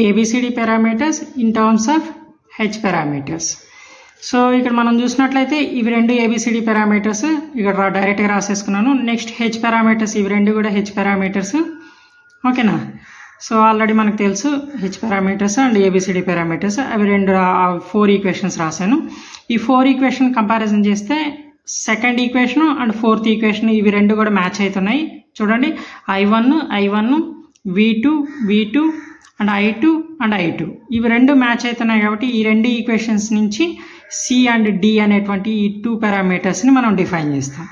ABCD parameters in terms of H parameters. So ఇక్కడ మనం చూసినట్లయితే ఇవి రెండు ABCD పారామీటర్స్ ఇక్కడ డైరెక్ట్గా రాసేసుకున్నాను. నెక్స్ట్ హెచ్ పారామీటర్స్, ఇవి రెండు కూడా హెచ్ పారామీటర్స్. ఓకేనా? సో ఆల్రెడీ మనకు తెలుసు H parameters and ABCD parameters, అవి రెండు 4 ఈక్వేషన్స్ రాశాను. ఈ 4 ఈక్వేషన్ కంపారిజన్ చేస్తే second equation and fourth equation ఇవి రెండు కూడా మ్యాచ్ అవుతున్నాయి. చూడండి, I1 V2 and I2 and I2 ఇవి రెండు మ్యాచ్ అవుతున్నాయి. కాబట్టి ఈ రెండు ఈక్వేషన్స్ నుంచి C అండ్ D అనేటువంటి ఈ 2 పారామీటర్స్ని మనం డిఫైన్ చేస్తాం.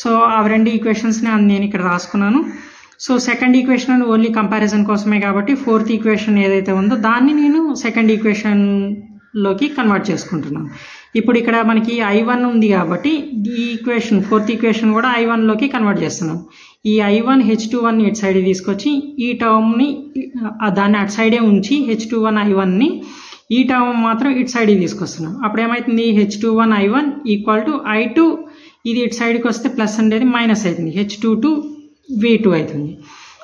సో ఆ రెండు ఈక్వేషన్స్ని నేను ఇక్కడ రాసుకున్నాను. So second equation only comparison కోసమే కాబట్టి ఫోర్త్ ఈక్వేషన్ ఏదైతే ఉందో దాన్ని నేను సెకండ్ ఈక్వేషన్లోకి కన్వర్ట్ చేసుకుంటున్నాను. ఇప్పుడు ఇక్కడ మనకి I1 ఉంది కాబట్టి ఈ ఈక్వేషన్ ఫోర్త్ ఈక్వేషన్ కూడా I1లోకి కన్వర్ట్ చేస్తున్నాం. ఈ I1 H21 ఇటు సైడ్ తీసుకొచ్చి ఈ టర్మ్ని దాన్ని అటు సైడే ఉంచి H21 I1ని ఈ టర్మ్ మాత్రం ఇటు సైడ్కి తీసుకొస్తున్నాం. అప్పుడు ఏమవుతుంది, H21 I1 equal to I2, ఇది ఇటు సైడ్కి వస్తే ప్లస్ అనేది మైనస్ అవుతుంది, H22 V2 అవుతుంది.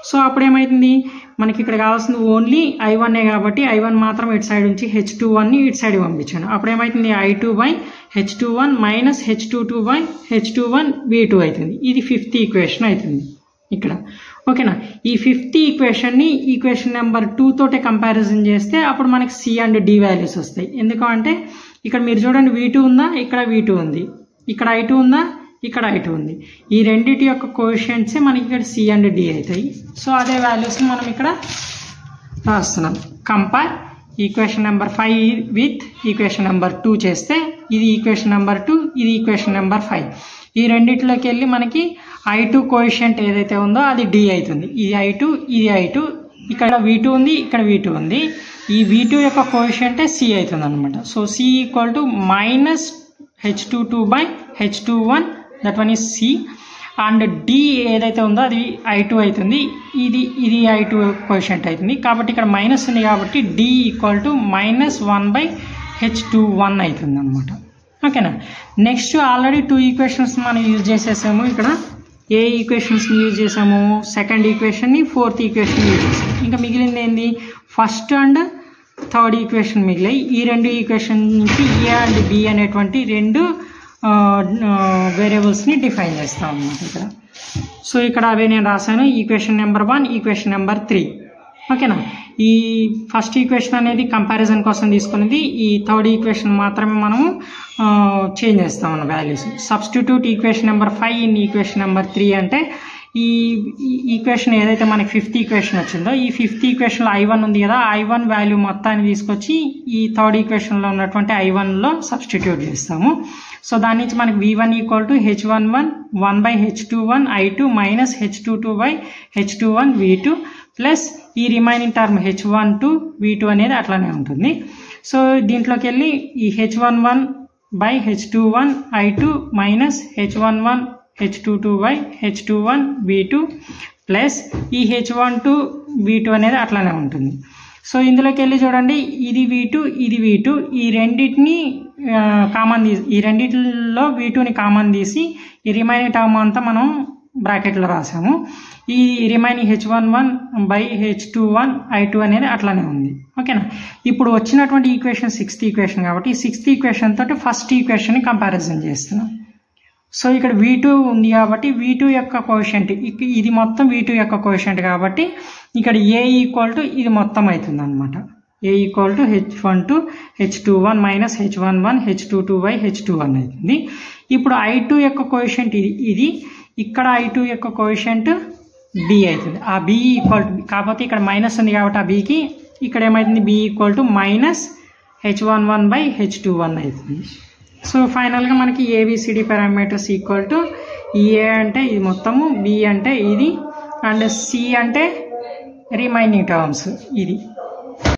సో అప్పుడు ఏమవుతుంది, మనకి ఇక్కడ కావాల్సింది ఓన్లీ I1ఏ కాబట్టి I1 మాత్రం ఇటు సైడ్ నుంచి H21ని ఇటు సైడ్ పంపించాను. అప్పుడు ఏమవుతుంది, I2/H21 మైనస్ H22/H21 V2 అవుతుంది. ఇది ఫిఫ్త్ ఈక్వేషన్ అవుతుంది ఇక్కడ. ఓకేనా? ఈ ఫిఫ్త్ ఈక్వేషన్ని ఈక్వేషన్ నెంబర్ 2 తోటే కంపారిజన్ చేస్తే అప్పుడు మనకి C అండ్ D వాల్యూస్ వస్తాయి. ఎందుకంటే ఇక్కడ మీరు చూడండి, V2 ఉందా, ఇక్కడ V2 ఉంది, ఇక్కడ I2 ఉందా, ఇక్కడ I2 ఉంది. ఈ రెండింటి యొక్క కోఎఫిషియెంట్సే మనకి ఇక్కడ C అండ్ D అవుతాయి. సో అదే వాల్యూస్ని మనం ఇక్కడ రాస్తున్నాం. Compare equation number 5 with equation number 2 చేస్తే ఇది ఈక్వేషన్ నెంబర్ 2, ఇది ఈక్వేషన్ నెంబర్ 5. ఈ రెండిట్లోకి వెళ్ళి మనకి I2 కోఎఫిషియెంట్ ఏదైతే ఉందో అది D అవుతుంది. ఇది I2, ఇది I2, ఇక్కడ V2 ఉంది, ఇక్కడ V2 ఉంది. ఈ V2 యొక్క కోఎఫిషియెంటే C అవుతుంది అనమాట. So C equal to minus H22/H21, that one is C. And D ఏదైతే ఉందో అది I2 అవుతుంది, ఇది I2 కోఎఫిషియెంట్ అవుతుంది. కాబట్టి ఇక్కడ మైనస్ ఉంది కాబట్టి D ఈక్వల్ టు -1/H21 అవుతుంది అనమాట. ఓకేనా? నెక్స్ట్ ఆల్రెడీ 2 ఈక్వేషన్స్ మనం యూజ్ చేసేసాము. ఇక్కడ ఏ ఈక్వేషన్స్ని యూజ్ చేసాము, సెకండ్ ఈక్వేషన్ని, ఫోర్త్ ఈక్వేషన్ యూజ్ చేసాము. ఇంకా మిగిలింది ఏంది, ఫస్ట్ అండ్ థర్డ్ ఈక్వేషన్ మిగిలాయి. ఈ రెండు ఈక్వేషన్ నుంచి A అండ్ B అనేటువంటి రెండు వేరియబుల్స్ని డిఫైన్ చేస్తాం అన్నమాట ఇక్కడ. సో ఇక్కడ అవే నేను రాశాను, ఈక్వేషన్ నెంబర్ 1, ఈక్వేషన్ నెంబర్ 3. ఓకేనా? ఈ ఫస్ట్ ఈక్వేషన్ అనేది కంపారిజన్ కోసం తీసుకునేది, ఈ థర్డ్ ఈక్వేషన్ మాత్రమే మనము చేంజ్ చేస్తాం అన్న values. Substitute equation number 5 in equation number 3 అంటే ఈ ఈక్వేషన్ ఏదైతే మనకి ఫిఫ్త్ ఈక్వేషన్ వచ్చిందో ఈ ఫిఫ్త్ ఈక్వేషన్లో I1 ఉంది కదా, I1 వాల్యూ మొత్తాన్ని తీసుకొచ్చి ఈ థర్డ్ ఈక్వేషన్లో ఉన్నటువంటి I1లో సబ్స్టిట్యూట్ చేస్తాము. సో దాని నుంచి మనకి V1 equal to H11 1/H21 I2 minus H22/H21 V2 plus ఈ రిమైనింగ్ టర్మ్ H12 V2 అనేది అట్లానే ఉంటుంది. సో దీంట్లోకి వెళ్ళి ఈ H11/H21 I2 minus H11 H22/H21 V2 plus ఈ H12 V2 అనేది అట్లానే ఉంటుంది. సో ఇందులోకి వెళ్ళి చూడండి, ఇది V2, ఇది V2, ఈ రెండింటిని కామన్ తీసి, ఈ రెండింటిలో V2ని కామన్ తీసి ఈ రిమైనింగ్ టర్మ్ అంతా మనం బ్రాకెట్లో రాసాము. ఈ రిమైనింగ్ H11/H21 I2 అనేది అట్లానే ఉంది. ఓకేనా? ఇప్పుడు వచ్చినటువంటి ఈక్వేషన్ సిక్స్త్ ఈక్వేషన్ కాబట్టి ఈ సిక్స్త్ ఈక్వేషన్ తోటి ఫస్ట్ ఈక్వేషన్ని కంపారిజన్ చేస్తున్నాం. సో ఇక్కడ V2 ఉంది కాబట్టి V2 యొక్క కోఎఫిషియంట్, ఇది మొత్తం V2 యొక్క కోఎఫిషియంట్ కాబట్టి ఇక్కడ A ఈక్వల్ టు ఇది మొత్తం అవుతుంది అనమాట. A equal to H12 H21 minus H11 H22/H21 అవుతుంది. ఇప్పుడు I2 యొక్క కోఎఫిషియంట్ ఇది, ఇక్కడ I2 యొక్క కోఎఫిషియంట్ B అవుతుంది. ఆ B ఈక్వల్ టు, కాకపోతే ఇక్కడ మైనస్ ఉంది కాబట్టి ఆ Bకి ఇక్కడ ఏమవుతుంది, B equal to minus H11/H21 అవుతుంది. సో ఫైనల్గా మనకి ABCD parameters equal to A అంటే ఇది మొత్తము, B అంటే ఇది, అండ్ C అంటే రిమైనింగ్ టర్మ్స్ ఇది.